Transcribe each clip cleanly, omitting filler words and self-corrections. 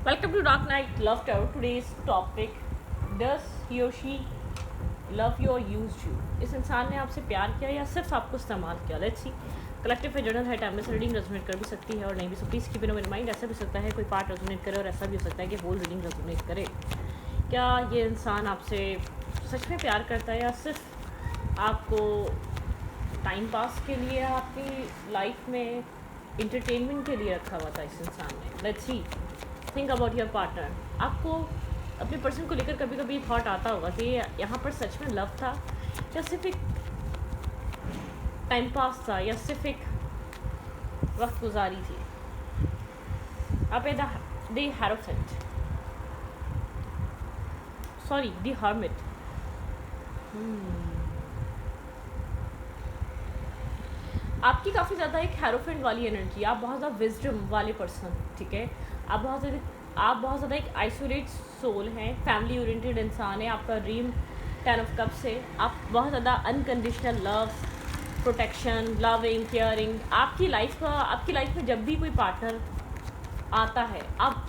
Welcome to Dark Knight Love Tarot. Today's topic: Does he or she love you or used you? इस इंसान ने आपसे प्यार किया या सिर्फ आपको इस्तेमाल किया? Let's see. कलेक्टिव है, जनरल है, टाइमलेस रीडिंग रेजोनेट कर भी सकती है और नहीं भी. So please keep in mind. ऐसा भी हो सकता है कोई पार्ट रेजोनेट करे और ऐसा भी हो सकता है कि होल रीडिंग रेजोनेट करे. क्या ये इंसान आपसे सच में प्यार करता है या सिर्फ आपको टाइम पास के लिए आपकी लाइफ में इंटरटेनमेंट के लिए रखा हुआ था इस इंसान ने? Let's see. Think about your partner. आपको अपने पर्सन को लेकर कभी कभी थॉट आता होगा कि यहाँ पर सच में लव था या सिर्फ एक टाइम पास था या सिर्फ एक वक्त गुजारी थी. आप है the hierophant, sorry the hermit. आपकी काफ़ी ज़्यादा एक हेरोफेंट वाली एनर्जी. आप बहुत ज़्यादा विजडम वाले पर्सन, ठीक है. आप बहुत ज़्यादा एक आइसोलेट सोल हैं, फैमिली ओरिएंटेड इंसान है. आपका ड्रीम 10 ऑफ कप्स है. आप बहुत ज़्यादा unconditional love, protection, loving, caring. आपकी लाइफ में जब भी कोई पार्टनर आता है, आप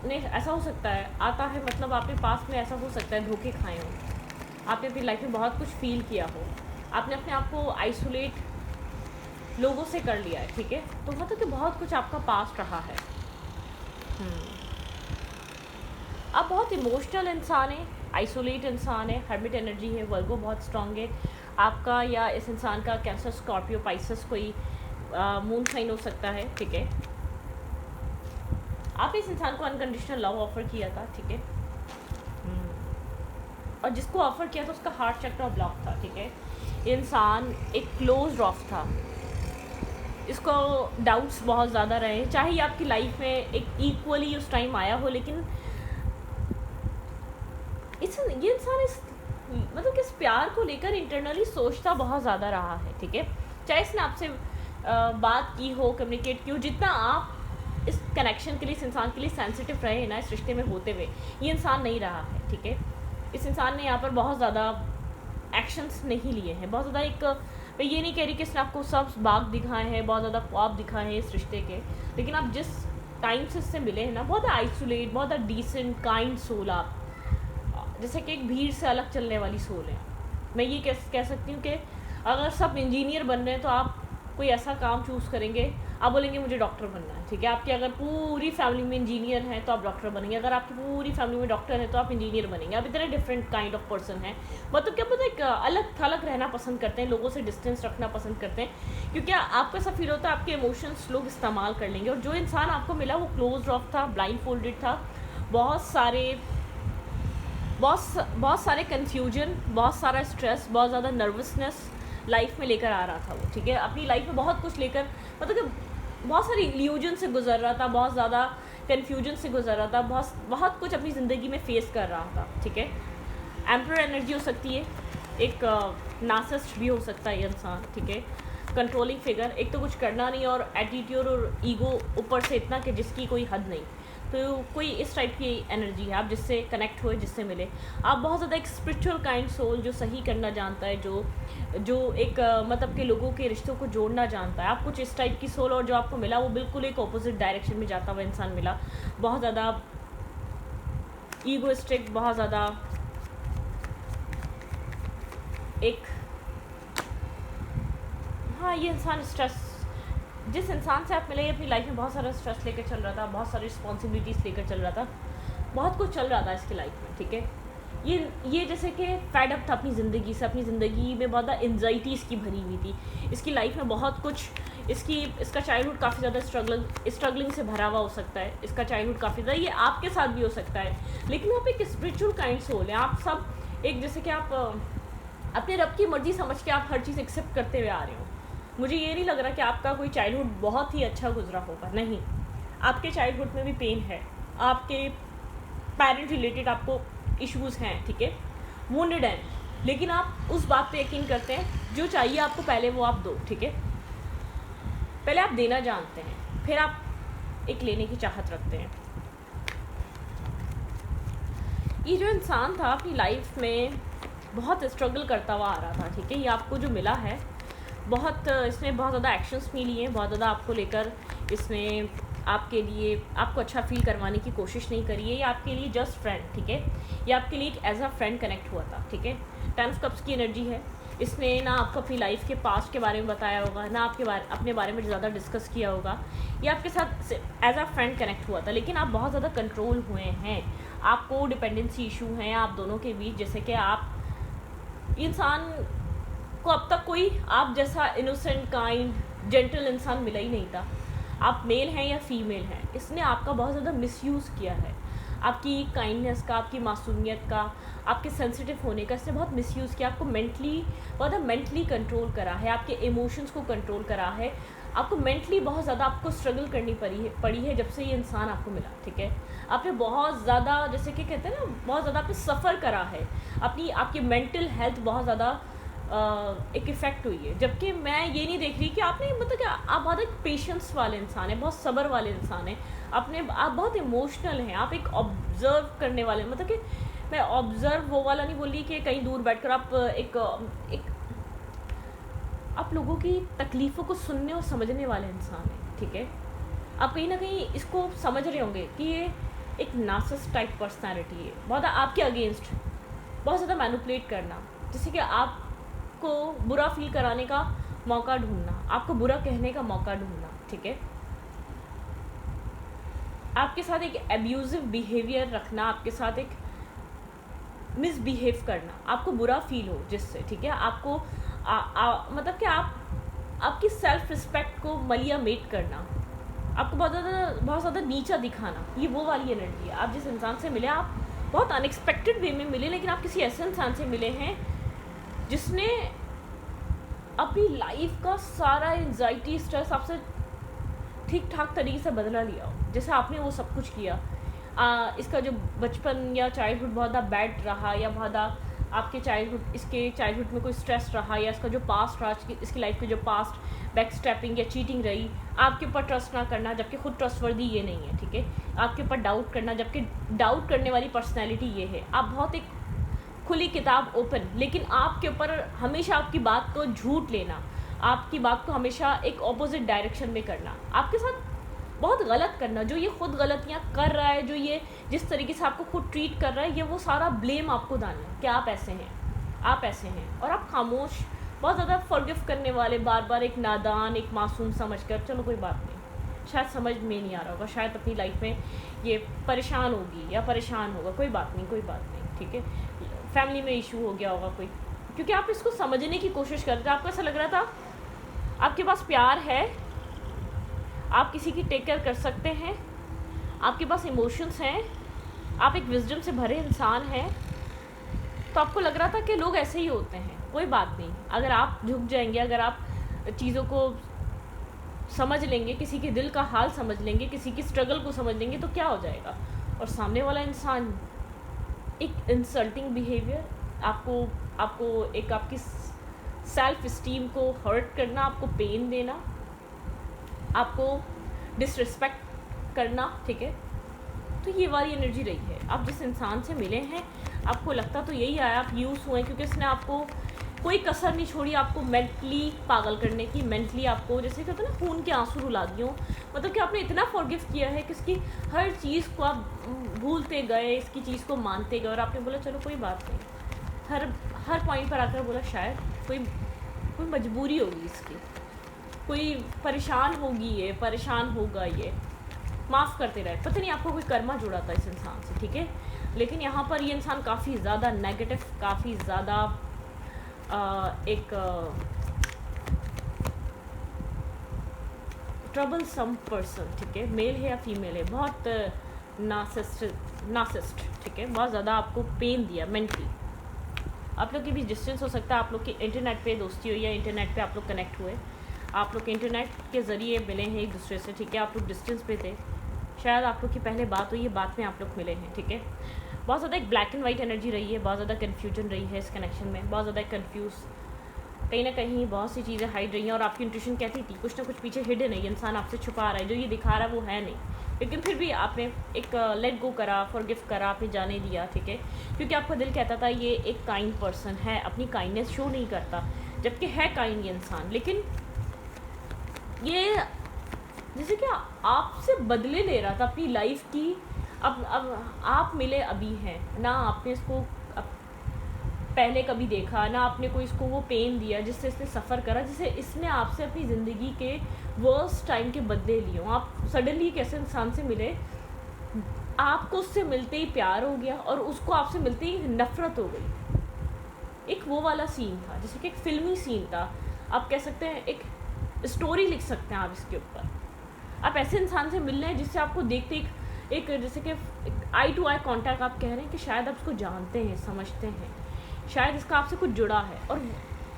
ने ऐसा हो सकता है आता है मतलब आपके पास में ऐसा हो सकता है धोखे खाए हो, आपने अपनी लाइफ में बहुत कुछ फील किया हो, आपने अपने आप को आइसोलेट लोगों से कर लिया है, ठीक है. तो मतलब कि बहुत कुछ आपका पास्ट रहा है. आप बहुत इमोशनल इंसान है, आइसोलेट इंसान है, हर्मिट एनर्जी है, वर्गो बहुत स्ट्रांग है. आपका या इस इंसान का कैंसर, स्कॉर्पियो, पाइसेस कोई मून साइन हो सकता है, ठीक है. आप इस इंसान को अनकंडीशनल लव ऑफर किया था, ठीक है. और जिसको ऑफर किया था उसका हार्ट चक्र ब्लॉक था, ठीक है. ये इंसान एक क्लोज ऑफ था. इसको डाउट्स बहुत ज़्यादा रहे, चाहे ये आपकी लाइफ में एक इक्वली उस टाइम आया हो, लेकिन ये इंसान मतलब कि इस प्यार को लेकर इंटरनली सोचता बहुत ज़्यादा रहा है, ठीक है. चाहे इसने आपसे बात की हो, कम्युनिकेट की हो, जितना आप इस कनेक्शन के लिए, इस इंसान के लिए सेंसिटिव रहे ना इस रिश्ते में होते हुए, ये इंसान नहीं रहा है, ठीक है. इस इंसान ने यहाँ पर बहुत ज़्यादा एक्शंस नहीं लिए हैं. बहुत ज़्यादा एक, मैं ये नहीं कह रही कि इसने आपको सब बाग दिखाए हैं, बहुत ज़्यादा ख्वाब दिखाए हैं इस रिश्ते के, लेकिन आप जिस टाइम से इससे मिले हैं ना, बहुत आइसोलेट, बहुत डिसेंट, काइंड सोल. आप जैसे कि एक भीड़ से अलग चलने वाली सोल है. मैं ये कह सकती हूँ कि अगर सब इंजीनियर बन रहे हैं तो आप कोई ऐसा काम चूज़ करेंगे, आप बोलेंगे मुझे डॉक्टर बनना है, ठीक है. आपकी अगर पूरी फैमिली में इंजीनियर हैं तो आप डॉक्टर बनेंगे. अगर आपकी पूरी फैमिली में डॉक्टर है तो आप इंजीनियर बनेंगे. आप इतने डिफरेंट काइंड ऑफ पर्सन हैं. मतलब क्या पता, एक अलग थलग रहना पसंद करते हैं, लोगों से डिस्टेंस रखना पसंद करते हैं, क्योंकि आपको ऐसा फील होता है आपके इमोशंस लोग इस्तेमाल कर लेंगे. और जो इंसान आपको मिला वो क्लोज ऑफ था, ब्लाइंड फोल्डेड था. बहुत सारे कन्फ्यूजन, बहुत सारा स्ट्रेस, बहुत ज़्यादा नर्वसनेस लाइफ में लेकर आ रहा था वो, ठीक है. अपनी लाइफ में बहुत कुछ लेकर, मतलब कि बहुत सारी इल्यूजन से गुजर रहा था, बहुत ज़्यादा कन्फ्यूजन से गुजर रहा था, बहुत कुछ अपनी ज़िंदगी में फेस कर रहा था, ठीक है. एम्परर एनर्जी हो सकती है, एक नार्सिसिस्ट भी हो सकता है ये इंसान, ठीक है. कंट्रोलिंग फिगर, एक तो कुछ करना नहीं और एटीट्यूड और ईगो ऊपर से इतना कि जिसकी कोई हद नहीं. तो कोई इस टाइप की एनर्जी है. आप जिससे कनेक्ट हुए, जिससे मिले, आप बहुत ज़्यादा एक स्पिरिचुअल काइंड सोल, जो सही करना जानता है, जो एक मतलब के लोगों के रिश्तों को जोड़ना जानता है. आप कुछ इस टाइप की सोल, और जो आपको मिला वो बिल्कुल एक ऑपोजिट डायरेक्शन में जाता हुआ इंसान मिला. बहुत ज़्यादा ईगोइस्टिक, बहुत ज़्यादा एक, हाँ, ये इंसान स्ट्रेस, जिस इंसान से आप मिले अपनी लाइफ में बहुत सारा स्ट्रेस लेकर चल रहा था, बहुत सारी रिस्पॉन्सिबिलिटीज़ लेकर चल रहा था, बहुत कुछ चल रहा था इसकी लाइफ में, ठीक है. ये जैसे कि फैड अप था अपनी ज़िंदगी से. अपनी ज़िंदगी में बहुत ज़्यादा एंजाइटी इसकी भरी हुई थी. इसकी लाइफ में बहुत कुछ, इसका चाइल्डहुड काफ़ी ज़्यादा स्ट्रगलिंग से भरा हुआ हो सकता है. इसका चाइल्डहुड काफ़ी ज़्यादा, ये आपके साथ भी हो सकता है, लेकिन आप एक स्पिरिचुअल काइंड सोल हैं. आप सब एक, जैसे कि आप अपने रब की मर्ज़ी समझ के आप हर चीज़ एक्सेप्ट करते हुए आ रहे हो. मुझे ये नहीं लग रहा कि आपका कोई चाइल्डहुड बहुत ही अच्छा गुजरा होगा. नहीं, आपके चाइल्डहुड में भी पेन है, आपके पेरेंट रिलेटेड आपको इश्यूज़ हैं, ठीक है. वुंडेड हैं, लेकिन आप उस बात पे यकीन करते हैं, जो चाहिए आपको पहले वो आप दो, ठीक है. पहले आप देना जानते हैं, फिर आप एक लेने की चाहत रखते हैं. ये जो इंसान था अपनी लाइफ में बहुत स्ट्रगल करता हुआ आ रहा था, ठीक है. ये आपको जो मिला है, इसने बहुत ज़्यादा एक्शंस भी लिए हैं, बहुत ज़्यादा आपको लेकर इसने आपके लिए आपको अच्छा फील करवाने की कोशिश नहीं करी है, ये आपके लिए जस्ट फ्रेंड, ठीक है, ये आपके लिए एक एज अ फ्रेंड कनेक्ट हुआ था, ठीक है। 10 ऑफ कप्स की एनर्जी है, इसने ना आपको अपनी लाइफ के पास्ट के बारे में बताया होगा, ना अपने बारे में ज़्यादा डिस्कस किया होगा, ये आपके साथ एज अ फ्रेंड कनेक्ट हुआ था, लेकिन आप बहुत ज़्यादा कंट्रोल हुए हैं, आपको डिपेंडेंसी इशू हैं आप दोनों के बीच, जैसे कि आप इंसान को अब तक कोई आप जैसा इनोसेंट काइंड जेंटल इंसान मिला ही नहीं था। आप मेल हैं या फीमेल हैं, इसने आपका बहुत ज़्यादा मिसयूज़ किया है, आपकी काइंडनेस का, आपकी मासूमियत का, आपके सेंसिटिव होने का इसने बहुत मिसयूज़ किया, आपको बहुत मेंटली कंट्रोल करा है, आपके इमोशंस को कंट्रोल करा है, आपको मेंटली बहुत ज़्यादा आपको स्ट्रगल करनी पड़ी है जब से ये इंसान आपको मिला, ठीक है। आपने बहुत ज़्यादा, जैसे कि कहते हैं ना, बहुत ज़्यादा आपने सफ़र करा है, आपकी मेंटल हेल्थ बहुत ज़्यादा एक इफ़ेक्ट हुई है। जबकि मैं ये नहीं देख रही कि आपने मतलब कि आप बहुत एक पेशेंस वाले इंसान हैं, बहुत सब्र वाले इंसान हैं, आप बहुत इमोशनल हैं, आप एक ऑब्ज़र्व करने वाले, मतलब कि मैं ऑब्ज़र्व वो वाला नहीं बोल रही कि कहीं दूर बैठकर आप आप लोगों की तकलीफ़ों को सुनने और समझने वाले इंसान हैं, ठीक है। आप कहीं ना कहीं इसको समझ रहे होंगे कि ये एक नार्सिसिस्ट टाइप पर्सनैलिटी है, बहुत आपके अगेंस्ट बहुत ज़्यादा मैनिपुलेट करना, जैसे कि आपको बुरा फील कराने का मौका ढूंढना, आपको बुरा कहने का मौका ढूंढना, ठीक है। आपके साथ एक एब्यूजिव बिहेवियर रखना, आपके साथ एक मिसबिहेव करना, आपको बुरा फील हो जिससे, ठीक है, आपको मतलब कि आपकी सेल्फ रिस्पेक्ट को मलिया मेट करना, आपको बहुत ज़्यादा नीचा दिखाना, ये वो वाली एनर्जी है। आप जिस इंसान से मिले, आप बहुत अनएक्सपेक्टेड वे में मिले, लेकिन आप किसी ऐसे इंसान से मिले हैं जिसने अपनी लाइफ का सारा एंजाइटी स्ट्रेस आपसे ठीक ठाक तरीके से बदला लिया हो, जैसे आपने वो सब कुछ किया। इसका जो बचपन या चाइल्डहुड बहुत ज़्यादा बैड रहा, या बहुत ज़्यादा इसके चाइल्डहुड में कोई स्ट्रेस रहा, या इसका जो पास्ट रहा, इसकी लाइफ के जो पास्ट बैक स्टेपिंग या चीटिंग रही, आपके ऊपर ट्रस्ट ना करना जबकि खुद ट्रस्टवर्दी ये नहीं है, ठीक है, आपके ऊपर डाउट करना जबकि डाउट करने वाली पर्सनैलिटी ये है, आप बहुत एक खुली किताब ओपन, लेकिन आपके ऊपर हमेशा आपकी बात को झूठ लेना, आपकी बात को हमेशा एक ऑपोजिट डायरेक्शन में करना, आपके साथ बहुत गलत करना, जो ये खुद गलतियाँ कर रहा है, जो ये जिस तरीके से आपको खुद ट्रीट कर रहा है, ये वो सारा ब्लेम आपको डालना कि आप ऐसे हैं, और आप खामोश, बहुत ज़्यादा फॉरगिव करने वाले, बार बार एक नादान, एक मासूम समझकर चलो कोई बात नहीं, शायद समझ में नहीं आ रहा होगा, शायद अपनी लाइफ में ये परेशान होगी या परेशान होगा, कोई बात नहीं, ठीक है, फैमिली में इशू हो गया होगा कोई, क्योंकि आप इसको समझने की कोशिश कर रहे थे, आपको ऐसा लग रहा था आपके पास प्यार है, आप किसी की टेक केयर कर सकते हैं, आपके पास इमोशंस हैं, आप एक विजडम से भरे इंसान हैं, तो आपको लग रहा था कि लोग ऐसे ही होते हैं, कोई बात नहीं, अगर आप झुक जाएंगे, अगर आप चीज़ों को समझ लेंगे, किसी के दिल का हाल समझ लेंगे, किसी की स्ट्रगल को समझ लेंगे, तो क्या हो जाएगा। और सामने वाला इंसान एक इंसल्टिंग बिहेवियर, आपको एक आपकी सेल्फ इस्टीम को हर्ट करना, आपको पेन देना, आपको डिसरिस्पेक्ट करना, ठीक है, तो ये वाली एनर्जी रही है। आप जिस इंसान से मिले हैं, आपको लगता तो यही आया, आप यूज़ हुए, क्योंकि उसने आपको कोई कसर नहीं छोड़ी आपको मेंटली पागल करने की, मेंटली आपको जैसे कहते हैं ना खून के आंसू रुला दिए हो, मतलब कि आपने इतना फॉरगिव किया है कि इसकी हर चीज़ को आप भूलते गए, इसकी चीज़ को मानते गए, और आपने बोला चलो कोई बात नहीं, हर पॉइंट पर आकर बोला शायद कोई मजबूरी होगी इसकी, कोई परेशान होगी, ये परेशान होगा, ये माफ़ करते रहे, पता नहीं आपको कोई कर्मा जुड़ा था इस इंसान से, ठीक है। लेकिन यहाँ पर ये इंसान काफ़ी ज़्यादा नेगेटिव, काफ़ी ज़्यादा एक ट्रबल सम पर्सन, ठीक है, मेल है या फीमेल है, बहुत नार्सिसिस्ट, ठीक है, बहुत ज़्यादा आपको पेन दिया मेंटली। आप लोग के बीच डिस्टेंस हो सकता है, आप लोग की इंटरनेट पे दोस्ती हुई या इंटरनेट पे आप लोग कनेक्ट हुए, आप लोग के इंटरनेट के ज़रिए मिले हैं एक दूसरे से, ठीक है, आप लोग डिस्टेंस पे थे, शायद आप लोग की पहले बात हुई है, बाद में आप लोग मिले हैं, ठीक है। बहुत ज़्यादा एक ब्लैक एंड वाइट एनर्जी रही है, बहुत ज़्यादा कन्फ्यूजन रही है इस कनेक्शन में, बहुत ज़्यादा कन्फ्यूज़, कहीं ना कहीं बहुत सी चीज़ें हाइड रही हैं, और आपकी इंट्यूशन कहती थी कुछ ना कुछ पीछे हिडन है, ये इंसान आपसे छुपा रहा है, जो ये दिखा रहा है वो है नहीं, लेकिन फिर भी आपने एक लेट गो करा, फॉरगिव करा, आपने जाने दिया, ठीक है, क्योंकि आपका दिल कहता था ये एक काइंड पर्सन है, अपनी काइंडनेस शो नहीं करता, जबकि है काइंड ये इंसान, लेकिन ये जैसे कि आपसे बदले ले रहा था अपनी लाइफ की। अब आप मिले अभी हैं ना, आपने इसको पहले कभी देखा ना, आपने कोई इसको वो पेन दिया जिससे इसने सफ़र करा, जिससे इसने आपसे अपनी ज़िंदगी के वर्स्ट टाइम के बदले लिए हों। आप सडनली एक ऐसे इंसान से मिले, आपको उससे मिलते ही प्यार हो गया और उसको आपसे मिलते ही नफ़रत हो गई। एक वो वाला सीन था, जैसे कि एक फ़िल्मी सीन था, आप कह सकते हैं एक स्टोरी लिख सकते हैं आप इसके ऊपर। आप ऐसे इंसान से मिल रहे हैं जिससे आपको देखते एक जैसे कि आई टू आई कॉन्टैक्ट, आप कह रहे हैं कि शायद आप उसको जानते हैं, समझते हैं, शायद इसका आपसे कुछ जुड़ा है। और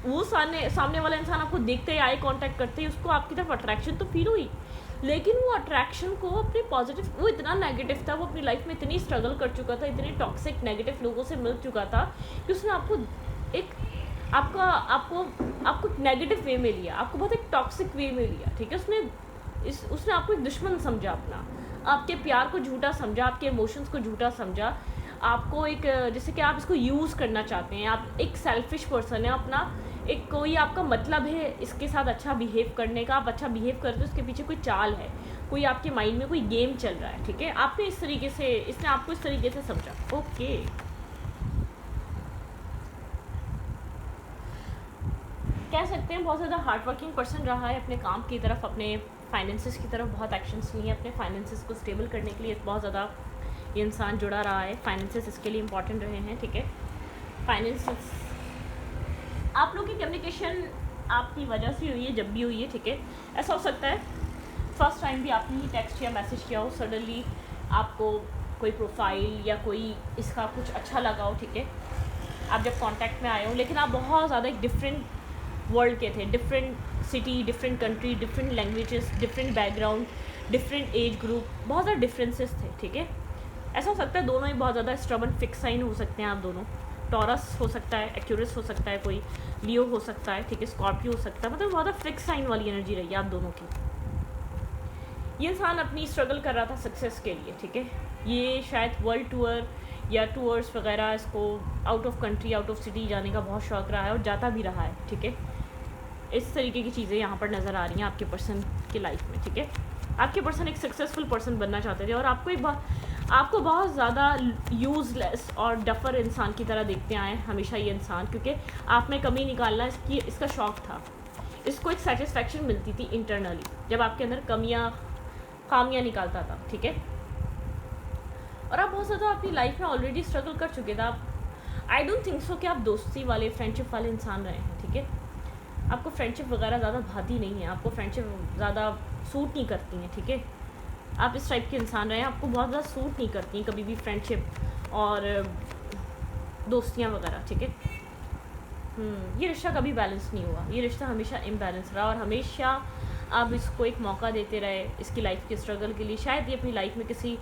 वो सामने वाला इंसान आपको देखते ही, आई कांटेक्ट करते ही उसको आपकी तरफ अट्रैक्शन तो फील हुई, लेकिन वो अट्रैक्शन को अपने पॉजिटिव, वो इतना नेगेटिव था, वो अपनी लाइफ में इतनी स्ट्रगल कर चुका था, इतने टॉक्सिक नेगेटिव लोगों से मिल चुका था कि उसने आपको एक आपको नेगेटिव वे में लिया, आपको बहुत एक टॉक्सिक वे में लिया, ठीक है। उसने आपको एक दुश्मन समझा, अपना आपके प्यार को झूठा समझा, आपके इमोशंस को झूठा समझा, आपको एक जैसे कि आप इसको यूज़ करना चाहते हैं, आप एक सेल्फिश पर्सन है, अपना एक कोई आपका मतलब है इसके साथ अच्छा बिहेव करने का, आप अच्छा बिहेव करते हो, उसके पीछे कोई चाल है, कोई आपके माइंड में कोई गेम चल रहा है, ठीक है। आपने इस तरीके से, इसने आपको इस तरीके से समझा, ओके। कह सकते हैं बहुत ज़्यादा हार्ड वर्किंग पर्सन रहा है, अपने काम की तरफ, अपने फाइनेंसेस की तरफ बहुत एक्शंस लिए, अपने फाइनेंसेस को स्टेबल करने के लिए बहुत ज़्यादा ये इंसान जुड़ा रहा है। फाइनेंसेस इसके लिए इंपॉर्टेंट रहे हैं, ठीक है। फाइनेंसेस, आप लोग की कम्युनिकेशन आपकी वजह से हुई है, जब भी हुई है, ठीक है। ऐसा हो सकता है फर्स्ट टाइम भी आपने ही टेक्स्ट या मैसेज किया हो, सडनली आपको कोई प्रोफाइल या कोई इसका कुछ अच्छा लगा हो, ठीक है, आप जब कांटेक्ट में आए हो, लेकिन आप बहुत ज़्यादा एक डिफरेंट वर्ल्ड के थे, different city, different country, different languages, different background, different age group, बहुत ज़्यादा डिफरेंसेस थे, ठीक है। ऐसा हो सकता है दोनों ही बहुत ज़्यादा स्टबर्न फिक्स साइन हो सकते हैं आप दोनों। टॉरस हो सकता है, एक्यूरस हो सकता है, कोई लियो हो सकता है, ठीक है, स्कॉर्पियो हो सकता है, मतलब बहुत ज़्यादा फिक्स साइन वाली एनर्जी रही है आप दोनों की। ये इंसान अपनी स्ट्रगल कर रहा था सक्सेस के लिए, ठीक है। ये शायद वर्ल्ड टूर या टूर्स वगैरह, इसको out of country, out of city जाने का बहुत शौक़ रहा है और जाता भी रहा है, ठीक है। इस तरीके की चीज़ें यहाँ पर नज़र आ रही हैं आपके पर्सन की लाइफ में, ठीक है। आपके पर्सन एक सक्सेसफुल पर्सन बनना चाहते थे और आपको बहुत ज़्यादा यूज़लेस और डफर इंसान की तरह देखते आए हमेशा ये इंसान, क्योंकि आप में कमी निकालना इसका शौक़ था। इसको एक सेटिस्फेक्शन मिलती थी इंटरनली जब आपके अंदर खामियाँ निकालता था, ठीक है। और आप बहुत ज़्यादा अपनी लाइफ में ऑलरेडी स्ट्रगल कर चुके थे। आप, आई डोंट थिंक सो कि आप दोस्ती वाले, फ्रेंडशिप वाले इंसान रहे हैं, ठीक है। आपको फ्रेंडशिप वगैरह ज़्यादा भाती नहीं है, आपको फ्रेंडशिप ज़्यादा सूट नहीं करती हैं, ठीक है। आप इस टाइप के इंसान रहे हैं, आपको बहुत ज़्यादा सूट नहीं करती हैं कभी भी फ्रेंडशिप और दोस्तियाँ वगैरह, ठीक है। ये रिश्ता कभी बैलेंस नहीं हुआ, ये रिश्ता हमेशा इम्बैलेंस रहा और हमेशा आप इसको एक मौका देते रहे इसकी लाइफ के स्ट्रगल के लिए। शायद ये अपनी लाइफ में किसी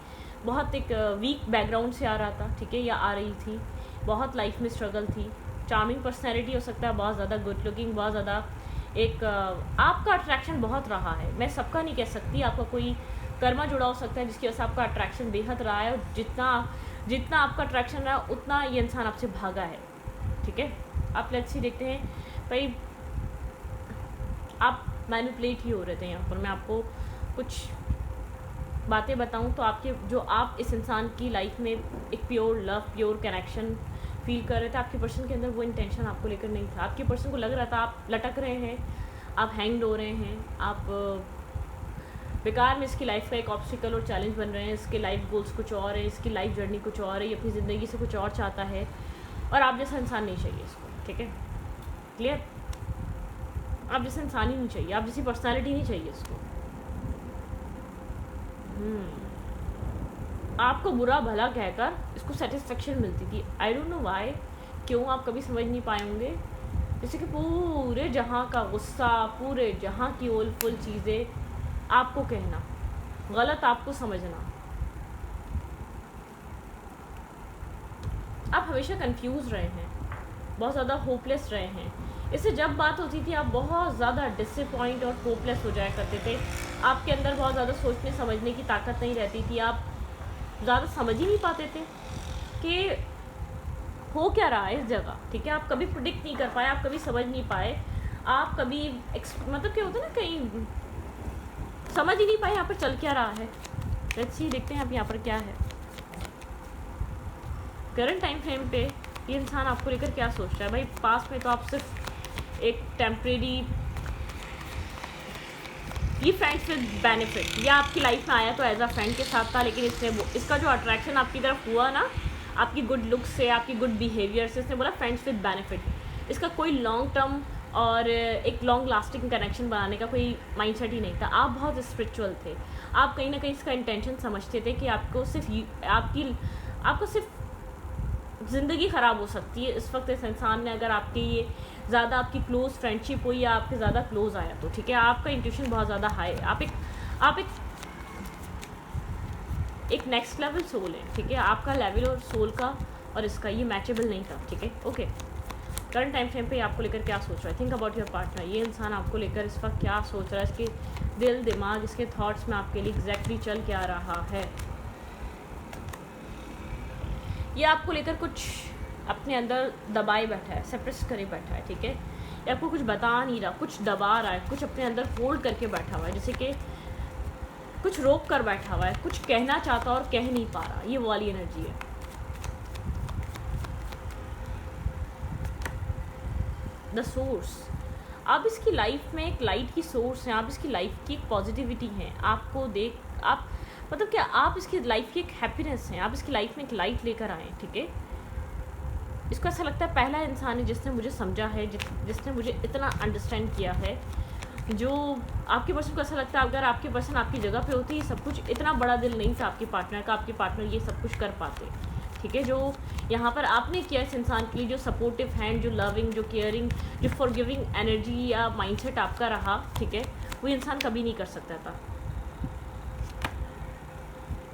बहुत एक वीक बैकग्राउंड से आ रहा था, ठीक है, या आ रही थी, बहुत लाइफ में स्ट्रगल थी। चार्मिंग पर्सनैलिटी हो सकता है, बहुत ज़्यादा गुड लुकिंग, बहुत ज़्यादा एक आपका अट्रैक्शन बहुत रहा है। मैं सबका नहीं कह सकती, आपका कोई कर्मा जुड़ा हो सकता है जिसकी वजह से आपका अट्रैक्शन बेहद रहा है और जितना आपका अट्रैक्शन रहा उतना ये इंसान आपसे भागा है, ठीक है। आप लेट्स सी देखते हैं भाई, आप मैनिपुलेट ही हो रहे थे यहाँ पर। मैं आपको कुछ बातें बताऊँ तो आप इस इंसान की लाइफ में एक pure love, pure connection feel कर रहे थे। आपके पर्सन के अंदर वो इंटेंशन आपको लेकर नहीं था। आपके पर्सन को लग रहा था आप लटक रहे हैं, आप हैंग्ड हो रहे हैं, आप बेकार में इसकी लाइफ का एक ऑब्स्टिकल और चैलेंज बन रहे हैं। इसके लाइफ गोल्स कुछ और है, इसकी लाइफ जर्नी कुछ और है, ये अपनी ज़िंदगी से कुछ और चाहता है और आप जैसा इंसान नहीं चाहिए इसको, ठीक है, क्लियर। आप जैसा इंसान ही नहीं चाहिए, आप जैसी पर्सनालिटी नहीं चाहिए इसको। आपको बुरा भला कहकर इसको सेटिस्फेक्शन मिलती थी। आई डोंट नो वाई, क्यों, आप कभी समझ नहीं पाए होंगे। जैसे कि पूरे जहाँ का गुस्सा, पूरे जहाँ की ओल फुल चीज़ें आपको कहना, गलत आपको समझना। आप हमेशा कंफ्यूज रहे हैं, बहुत ज़्यादा होपलेस रहे हैं। इससे जब बात होती थी आप बहुत ज़्यादा डिसअपॉइंट और होपलेस हो जाया करते थे। आपके अंदर बहुत ज़्यादा सोचने समझने की ताकत नहीं रहती थी। आप ज़्यादा समझ ही नहीं पाते थे कि हो क्या रहा है इस जगह, ठीक है। आप कभी प्रिडिक्ट नहीं कर पाए, आप कभी समझ नहीं पाए, आप कभी मतलब क्या होता है ना, कहीं समझ ही नहीं पाए यहाँ पर चल क्या रहा है। लेट्स सी, देखते हैं अब यहाँ पर क्या है। करंट टाइम फ्रेम पे ये इंसान आपको लेकर क्या सोच रहा है। भाई पास में तो आप सिर्फ एक टेम्परेरी, ये फ्रेंड्स विद बेनिफिट, या आपकी लाइफ में आया तो एज अ फ्रेंड के साथ था, लेकिन इसका जो अट्रैक्शन आपकी तरफ हुआ ना, आपकी गुड लुक से, आपकी गुड बिहेवियर से, इसने बोला फ्रेंड्स विद बेनिफिट। इसका कोई लॉन्ग टर्म और एक लॉन्ग लास्टिंग कनेक्शन बनाने का कोई माइंडसेट ही नहीं था। आप बहुत स्पिरिचुअल थे, आप कहीं ना कहीं इसका इंटेंशन समझते थे कि आपको सिर्फ ज़िंदगी ख़राब हो सकती है इस वक्त इस इंसान ने, अगर आपके ये ज़्यादा आपकी क्लोज़ फ्रेंडशिप हुई या आपके ज़्यादा क्लोज़ आया तो, ठीक है। आपका इंट्यूशन बहुत ज़्यादा हाई है, आप एक नेक्स्ट लेवल सोल है, ठीक है। आपका लेवल और सोल का और इसका ये मैचेबल नहीं था, ठीक है। ओके, करंट टाइम फ्रेम पे आपको लेकर क्या सोच रहा है। Think about your partner. ये इंसान आपको लेकर इस वक्त क्या सोच रहा है, इसके दिल दिमाग, इसके थॉट्स में आपके लिए एग्जैक्टली चल क्या रहा है। ये आपको लेकर कुछ अपने अंदर दबाए बैठा है, सप्रेस करे बैठा है, ठीक है। ये आपको कुछ बता नहीं रहा, कुछ दबा रहा है, कुछ अपने अंदर होल्ड करके बैठा हुआ है, जैसे कि कुछ रोक कर बैठा हुआ है, कुछ कहना चाहता और कह नहीं पा रहा। ये वाली एनर्जी है। द सोर्स, आप इसकी लाइफ में एक लाइट की सोर्स हैं, आप इसकी लाइफ की एक पॉजिटिविटी हैं। आपको आप मतलब क्या, आप इसकी लाइफ की एक हैप्पीनेस हैं, आप इसकी लाइफ में एक लाइट लेकर आए, ठीक है। इसको ऐसा लगता है पहला इंसान है जिसने मुझे समझा है, जिसने मुझे इतना अंडरस्टैंड किया है। जो आपके पर्सन को ऐसा लगता है अगर आपके पर्सन आपकी जगह पे होती, सब कुछ इतना बड़ा दिल नहीं था आपके पार्टनर का, आपके पार्टनर ये सब कुछ कर पाते, ठीक है। जो यहाँ पर आपने किया इस इंसान के लिए, जो सपोर्टिव हैंड, जो लविंग, जो केयरिंग, जो फॉरगिविंग एनर्जी या माइंडसेट आपका रहा, ठीक है, वो इंसान कभी नहीं कर सकता था।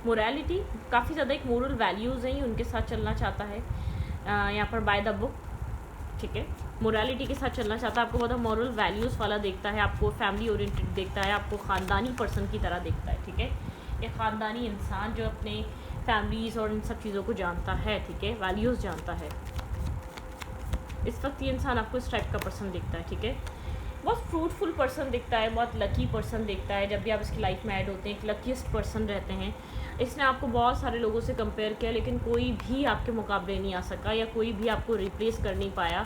मोरालिटी, काफ़ी ज़्यादा एक मोरल वैल्यूज़ हैं, उनके साथ चलना चाहता है यहाँ पर बाय द बुक, ठीक है। मोरालिटी के साथ चलना चाहता है, आपको बहुत मॉरल वैल्यूज़ वाला देखता है, आपको फैमिली ओरिएंटेड देखता है, आपको ख़ानदानी पर्सन की तरह देखता है, ठीक है। ये ख़ानदानी इंसान जो अपने फैमिलीज़ और इन सब चीज़ों को जानता है, ठीक है, वैल्यूज़ जानता है। इस वक्त ये इंसान आपको इस टाइप का पर्सन दिखता है, ठीक है। बहुत फ्रूटफुल पर्सन दिखता है, बहुत लकी पर्सन दिखता है। जब भी आप इसकी लाइफ में ऐड होते हैं, एक लकीस्ट पर्सन रहते हैं। इसने आपको बहुत सारे लोगों से कंपेयर किया, लेकिन कोई भी आपके मुकाबले नहीं आ सका, या कोई भी आपको रिप्लेस कर नहीं पाया।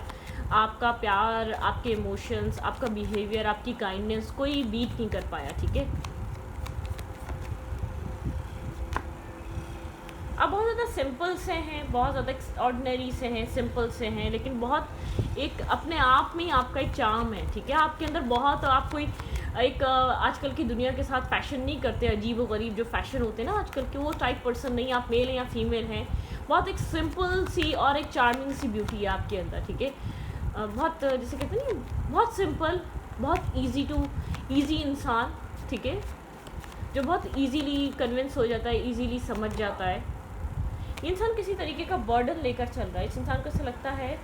आपका प्यार, आपके इमोशंस, आपका बिहेवियर, आपकी काइंडनेस कोई बीट नहीं कर पाया, ठीक है। आप बहुत ज़्यादा सिंपल से हैं, बहुत ज़्यादा ऑर्डिनरी से हैं, सिंपल से हैं, लेकिन बहुत एक अपने आप में आपका एक चार्म है, ठीक है। आपके अंदर बहुत, आप कोई एक आजकल की दुनिया के साथ फैशन नहीं करते, अजीब व गरीब जो फैशन होते हैं ना आजकल के, वो टाइप पर्सन नहीं। आप मेल हैं या फीमेल हैं, बहुत एक सिंपल सी और एक चार्मिंग सी ब्यूटी है आपके अंदर, ठीक है। बहुत जैसे कहते हैं ना, बहुत सिंपल, बहुत ईजी इंसान, ठीक है, जो बहुत ईजीली कन्विंस हो जाता है, ईजीली समझ जाता है। ये इंसान किसी तरीके का बर्डन लेकर चल रहा है। इस इंसान को ऐसा लगता है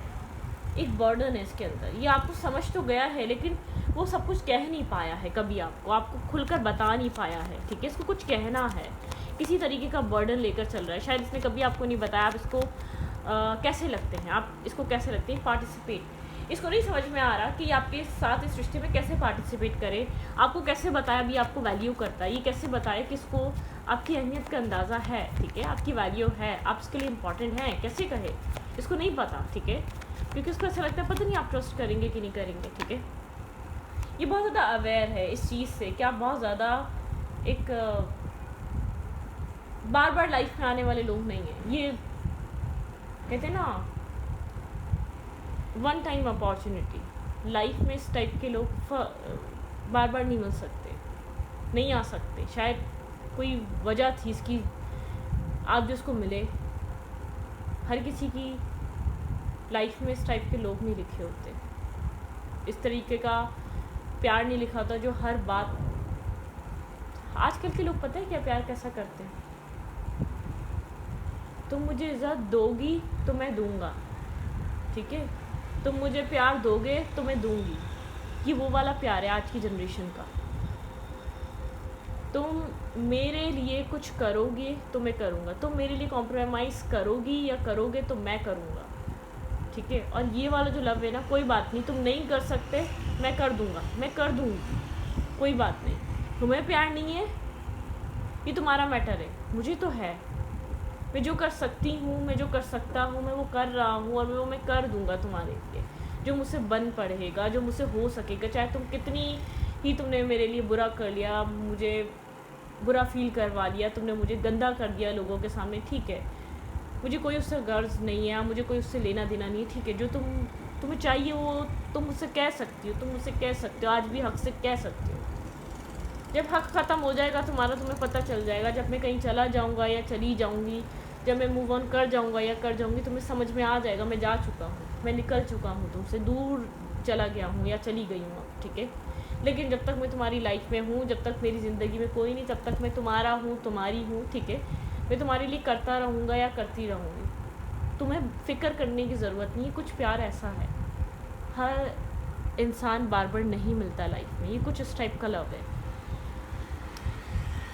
एक बर्डन है इसके अंदर, ये आपको समझ तो गया है, लेकिन वो सब कुछ कह नहीं पाया है कभी, आपको खुलकर बता नहीं पाया है, ठीक है। इसको कुछ कहना है, किसी तरीके का बर्डन लेकर चल रहा है। शायद इसने कभी आपको नहीं बताया आप इसको कैसे लगते हैं, आप इसको कैसे लगते हैं पार्टिसिपेट। इसको नहीं समझ में आ रहा कि आपके साथ इस रिश्ते में कैसे पार्टिसिपेट करे, आपको कैसे बताया भी आपको वैल्यू करता है, ये कैसे बताए कि इसको आपकी अहमियत का अंदाज़ा है, ठीक है, आपकी वैल्यू है, आप इसके लिए इम्पॉर्टेंट हैं, कैसे कहे, इसको नहीं पता, ठीक है। क्योंकि उसको ऐसा लगता है पता नहीं आप ट्रस्ट करेंगे कि नहीं करेंगे, ठीक है। ये बहुत ज़्यादा अवेयर है इस चीज़ से कि आप बहुत ज़्यादा एक बार बार लाइफ में आने वाले लोग नहीं हैं। ये कहते हैं ना, वन टाइम अपॉर्चुनिटी, लाइफ में इस टाइप के लोग बार बार नहीं मिल सकते, नहीं आ सकते। शायद कोई वजह थी इसकी, आप जिसको मिले। हर किसी की लाइफ में इस टाइप के लोग नहीं लिखे होते, इस तरीके का प्यार नहीं लिखा होता जो हर बात। आजकल के लोग पता है क्या प्यार कैसा करते हैं, तुम मुझे इज़्ज़त दोगी तो मैं दूंगा, ठीक है, तुम मुझे प्यार दोगे तो मैं दूंगी। ये वो वाला प्यार है आज की जनरेशन का। तुम मेरे लिए कुछ करोगे तो मैं करूँगा, तुम मेरे लिए कॉम्प्रोमाइज़ करोगी या करोगे तो मैं करूँगा, ठीक है। और ये वाला जो लव है ना, कोई बात नहीं, तुम नहीं कर सकते, मैं कर दूँगा, मैं कर दूँगी, कोई बात नहीं, तुम्हें प्यार नहीं है, ये तुम्हारा मैटर है, मुझे तो है। मैं जो कर सकती हूँ, मैं जो कर सकता हूँ, मैं वो कर रहा हूँ, और वो मैं कर दूँगा तुम्हारे लिए, जो मुझसे बन पड़ेगा, जो मुझसे हो सकेगा। चाहे तुम कितनी ही तुमने मेरे लिए बुरा कर लिया, मुझे बुरा फील करवा लिया, तुमने मुझे गंदा कर दिया लोगों के सामने, ठीक है, मुझे कोई उससे गर्ज नहीं है, मुझे कोई उससे लेना देना नहीं है, ठीक है। जो तुम्हें चाहिए वो तुम मुझसे कह सकती हो, तुम मुझसे कह सकते हो, आज भी हक से कह सकते हो। जब हक ख़त्म हो जाएगा तुम्हारा, तुम्हें पता चल जाएगा। जब मैं कहीं चला जाऊँगा या चली जाऊँगी, जब मैं मूव ऑन कर जाऊँगा या कर जाऊँगी, तुम्हें समझ में आ जाएगा मैं जा चुका हूँ, मैं निकल चुका हूँ, तुमसे दूर चला गया हूँ या चली गई हूँ, ठीक है। लेकिन जब तक मैं तुम्हारी लाइफ में हूँ, जब तक मेरी ज़िंदगी में कोई नहीं, तब तक मैं तुम्हारा हूँ, तुम्हारी हूँ, ठीक है। मैं तुम्हारे लिए करता रहूँगा या करती रहूँगी। तुम्हें फ़िक्र करने की ज़रूरत नहीं है। कुछ प्यार ऐसा है, हर इंसान बार बार नहीं मिलता लाइफ में, ये कुछ इस टाइप का लव है।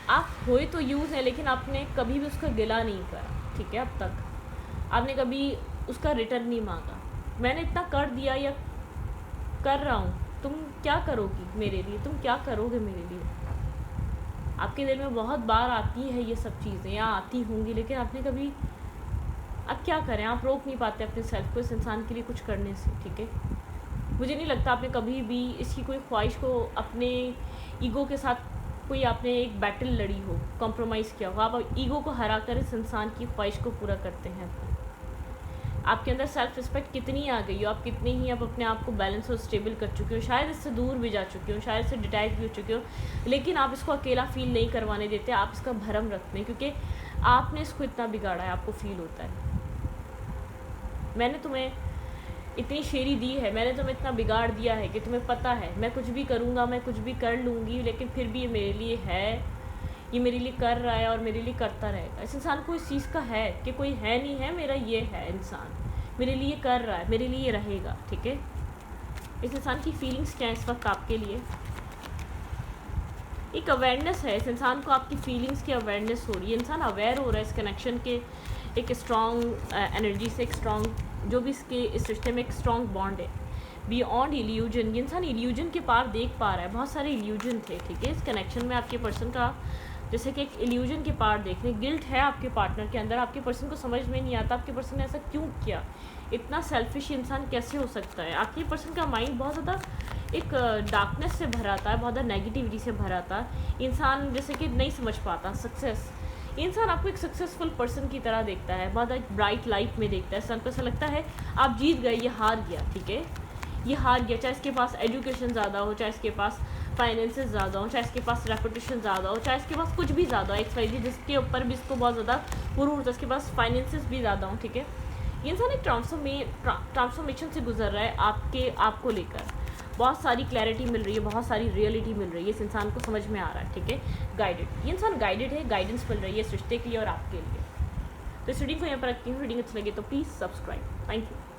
आप होए तो यूज़ है, लेकिन आपने कभी भी उसका गिला नहीं करा, ठीक है। अब तक आपने कभी उसका रिटर्न नहीं मांगा। मैंने इतना कर दिया या कर रहा हूँ, तुम क्या करोगी मेरे लिए, तुम क्या करोगे मेरे लिए। आपके दिल में बहुत बार आती है ये सब चीज़ें, या आती होंगी, लेकिन आपने कभी, अब क्या करें, आप रोक नहीं पाते अपने सेल्फ को इस इंसान के लिए कुछ करने से, ठीक है। मुझे नहीं लगता आपने कभी भी इसकी कोई ख्वाहिश को, अपने ईगो के साथ कोई आपने एक बैटल लड़ी हो, कॉम्प्रोमाइज़ किया हो। आप ईगो को हरा कर इस इंसान की ख्वाहिश को पूरा करते हैं। आपके अंदर सेल्फ रिस्पेक्ट कितनी आ गई हो, आप कितने ही आप अपने आप को बैलेंस और स्टेबल कर चुके हो, शायद इससे दूर भी जा चुके हो, शायद इससे डिटैच भी हो चुके हो, लेकिन आप इसको अकेला फील नहीं करवाने देते, आप इसका भरम रखते हैं, क्योंकि आपने इसको इतना बिगाड़ा है, आपको फील होता है। मैंने तुम्हें इतनी शेरी दी है, मैंने तुम्हें इतना बिगाड़ दिया है कि तुम्हें पता है मैं कुछ भी करूँगा, मैं कुछ भी कर लूँगी, लेकिन फिर भी ये मेरे लिए है, ये मेरे लिए कर रहा है और मेरे लिए करता रहेगा। इस इंसान को इस चीज़ का है कि कोई है नहीं है, मेरा ये है इंसान, मेरे लिए कर रहा है, मेरे लिए ये रहेगा, ठीक है। इस इंसान की फीलिंग्स क्या है इस वक्त आपके लिए? एक अवेयरनेस है, इस इंसान को आपकी फीलिंग्स की अवेयरनेस हो रही है। इंसान अवेयर हो रहा है इस कनेक्शन के एक स्ट्रॉन्ग एनर्जी से, एक स्ट्रॉन्ग जो भी इसके इस रिश्ते में एक स्ट्रॉन्ग बॉन्ड है। बियॉन्ड इल्यूजन, ये इंसान इल्यूजन के पार देख पा रहा है। बहुत सारे इल्यूजन थे, ठीक है, इस कनेक्शन में आपके पर्सन का, जैसे कि एक इल्यूजन के पार देखने, गिल्ट है आपके पार्टनर के अंदर, आपके पर्सन को समझ में नहीं आता आपके पर्सन ने ऐसा क्यों किया, इतना सेल्फिश इंसान कैसे हो सकता है। आपके पर्सन का माइंड बहुत ज़्यादा एक डार्कनेस से भरा था, बहुत ज़्यादा नेगेटिविटी से भरा था। इंसान जैसे कि नहीं समझ पाता सक्सेस, इंसान आपको एक सक्सेसफुल पर्सन की तरह देखता है, बहुत एक ब्राइट लाइट में देखता है। इंसान को ऐसा लगता है आप जीत गए, ये हार गया, ठीक है, ये हार गया। चाहे इसके पास एजुकेशन ज़्यादा हो, चाहे इसके पास फाइनेंसेस ज़्यादा हो, चाहे इसके पास रेपुटेशन ज़्यादा हो, चाहे इसके पास कुछ भी ज़्यादा हो, एक्स जिसके ऊपर भी इसको बहुत ज़्यादा गुरूर होता है, इसके पास फाइनेंसेस भी ज़्यादा हो, ठीक है। ये इंसान एक ट्रांसफॉर्मेशन से गुजर रहा है आपको लेकर। बहुत सारी क्लैरिटी मिल रही है, बहुत सारी रियलिटी मिल रही है, इस इंसान को समझ में आ रहा है, ठीक है। गाइडेड, ये इंसान गाइडेड है, गाइडेंस मिल रही है इस रिश्ते के लिए और आपके लिए। तो इस रीडिंग को यहाँ पर रखती हूँ। रीडिंग अच्छी लगे तो प्लीज़ सब्सक्राइब। Thank you.